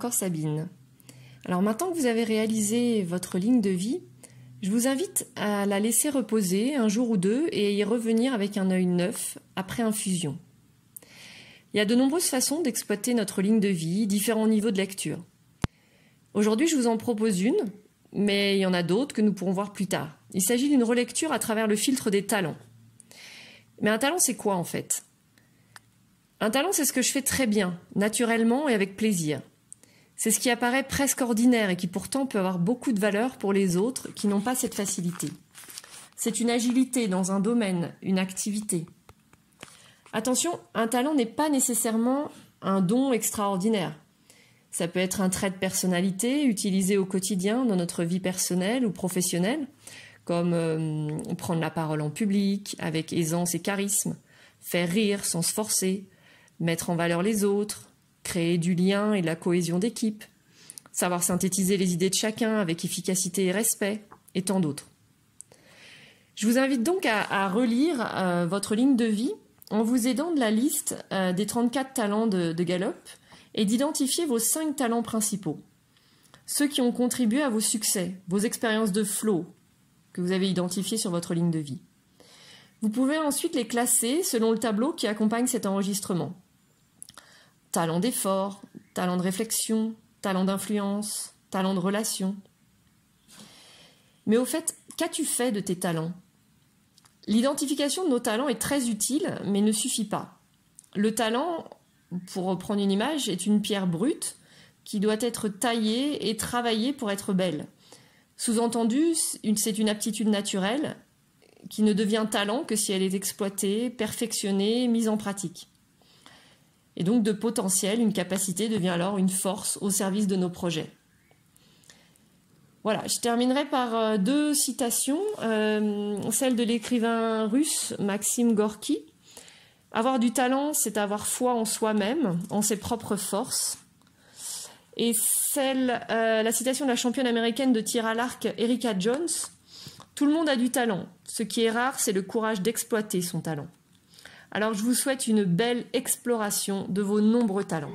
encore Sabine. Alors maintenant que vous avez réalisé votre ligne de vie, je vous invite à la laisser reposer un jour ou deux et à y revenir avec un œil neuf après infusion. Il y a de nombreuses façons d'exploiter notre ligne de vie, différents niveaux de lecture. Aujourd'hui, je vous en propose une, mais il y en a d'autres que nous pourrons voir plus tard. Il s'agit d'une relecture à travers le filtre des talents. Mais un talent, c'est quoi en fait ? Un talent, c'est ce que je fais très bien, naturellement et avec plaisir. C'est ce qui apparaît presque ordinaire et qui pourtant peut avoir beaucoup de valeur pour les autres qui n'ont pas cette facilité. C'est une agilité dans un domaine, une activité. Attention, un talent n'est pas nécessairement un don extraordinaire. Ça peut être un trait de personnalité utilisé au quotidien dans notre vie personnelle ou professionnelle, comme prendre la parole en public avec aisance et charisme, faire rire sans se forcer, mettre en valeur les autres, créer du lien et de la cohésion d'équipe, savoir synthétiser les idées de chacun avec efficacité et respect, et tant d'autres. Je vous invite donc à relire votre ligne de vie en vous aidant de la liste des 34 talents de Gallup et d'identifier vos 5 talents principaux, ceux qui ont contribué à vos succès, vos expériences de flow que vous avez identifiées sur votre ligne de vie. Vous pouvez ensuite les classer selon le tableau qui accompagne cet enregistrement. Talent d'effort, talent de réflexion, talent d'influence, talent de relation. Mais au fait, qu'as-tu fait de tes talents ? L'identification de nos talents est très utile, mais ne suffit pas. Le talent, pour reprendre une image, est une pierre brute qui doit être taillée et travaillée pour être belle. Sous-entendu, c'est une aptitude naturelle qui ne devient talent que si elle est exploitée, perfectionnée, mise en pratique. Et donc de potentiel, une capacité devient alors une force au service de nos projets. Voilà, je terminerai par 2 citations, celle de l'écrivain russe Maxime Gorky. Avoir du talent, c'est avoir foi en soi-même, en ses propres forces. Et la citation de la championne américaine de tir à l'arc Erika Jones. Tout le monde a du talent. Ce qui est rare, c'est le courage d'exploiter son talent. Alors je vous souhaite une belle exploration de vos nombreux talents.